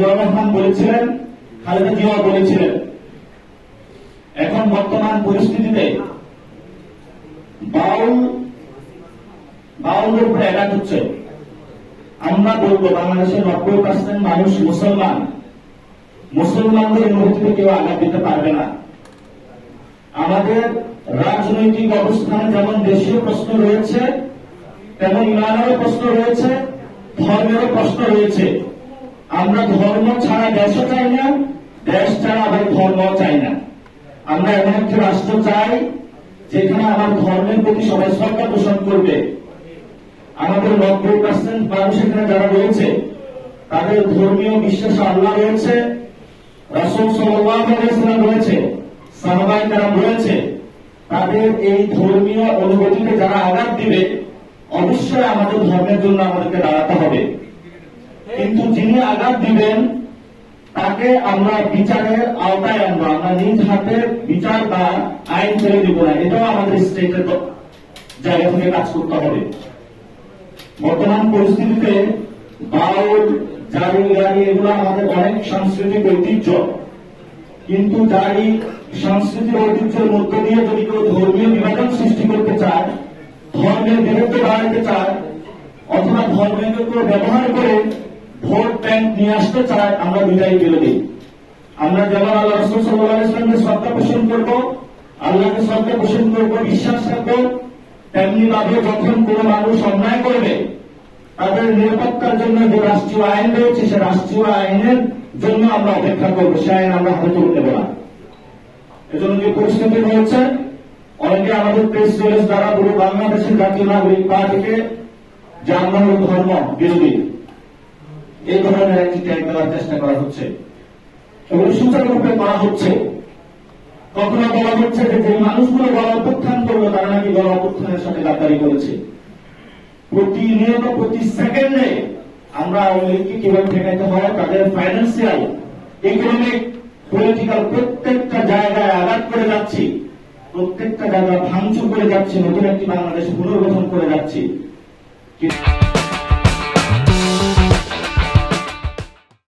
জিয়াউর রহমান বলেছিলেন, খালেদা জিয়া বলেছিলেন। এখন বর্তমান পরিস্থিতিতে বাউলের উপরে অ্যাটাক হচ্ছে। আমরা বলবো বাংলাদেশের 90% মানুষ মুসলমান। মুসলমানদের অনুভূতিতে কেউ আঘাত দিতে পারবে না। আমাদের রাজনৈতিক অবস্থানে যেমন দেশীয় প্রশ্ন রয়েছে, তেমন ইমানেরও প্রশ্ন রয়েছে, ধর্মেরও প্রশ্ন রয়েছে। আমরা ধর্ম ছাড়া দেশও চাই না, দেশ ছাড়া আবার ধর্ম চাই না। আমরা এমন একটি রাষ্ট্র চাই যেখানে আমার ধর্মের প্রতি সবাই শ্রদ্ধা পোষণ করবে। আমাদের 90% মানুষ এখানে যারা রয়েছে তাদের ধর্মীয় বিশ্বাস আল্লাহ রয়েছে, রাসূল সাল্লাল্লাহু আলাইহি ওয়াসাল্লাম রয়েছে, সাহাবায়ে কেরাম রয়েছে। তাদের এই ধর্মীয় অনুভূতিতে যারা আঘাত দিবে, অবশ্যই আমাদের ধর্মের জন্য আমাদেরকে দাঁড়াতে হবে। কিন্তু যিনি আঘাত দিবেন তাকে আমরা বিচারের আওতায় আনবো। আমরা নিজ হাতে বিচার বা আইন ছেড়ে দিব না। এটাও আমাদের স্টেটের জায়গা থেকে কাজ করতে হবে। বর্তমান পরিস্থিতিতে বাউল, জারি গাড়ি এগুলো আমাদের অনেক সাংস্কৃতিক ঐতিহ্য। কিন্তু জারি সাংস্কৃতিক ঐতিহ্যের মধ্য দিয়ে যদি কেউ ধর্মীয় বিভাজন সৃষ্টি করতে চায়, ধর্মের বিরুদ্ধে দাঁড়াতে চায়, অথবা ধর্মের কেউ ব্যবহার করে ভোট ব্যাংক নিয়ে আসতে চায়, আমরা দুইটাই বিরোধী। আমরা যেমন আল্লাহ রাসূল সাল্লাল্লাহু আলাইহি ওয়াসাল্লামকে শ্রদ্ধা পোষণ করব, আল্লাহকে শ্রদ্ধা পোষণ করব, বিশ্বাস রাখবো, তেমনি ভাবে যখন কোন মানুষ অন্যায় করবে তাদের নিরাপত্তার জন্য যে রাষ্ট্রীয় আইন রয়েছে সে রাষ্ট্রীয় আইনের জন্য আমরা অপেক্ষা করবো, সে আইন আমরা হাতে তুলে নেব না। এজন্য যে পরিস্থিতি হয়েছে, অনেকে আমাদের প্রেস রিলিজ দ্বারা পুরো বাংলাদেশের জাতীয় নাগরিক পার্টিকে যে আমরা ধর্ম বিরোধী এই ধরনের একটি ট্যাগ দেওয়ার চেষ্টা করা হচ্ছে এবং সুচারুরূপে করা হচ্ছে। কখনো বলা হচ্ছে যে মানুষগুলো গণ অভ্যুত্থান করলো তারা নাকি গণ অভ্যুত্থানের সাথে গাদ্দারি করেছে। প্রতিনিয়ত প্রতি সেকেন্ডে আমরা আওয়ামী লীগকে কিভাবে ঠেকাইতে হয়, তাদের ফাইন্যান্সিয়াল, ইকোনমিক, পলিটিক্যাল প্রত্যেকটা জায়গায় আঘাত করে যাচ্ছি, প্রত্যেকটা জায়গায় ভাঙচুর করে যাচ্ছি, নতুন একটি বাংলাদেশ পুনর্গঠন করে যাচ্ছি।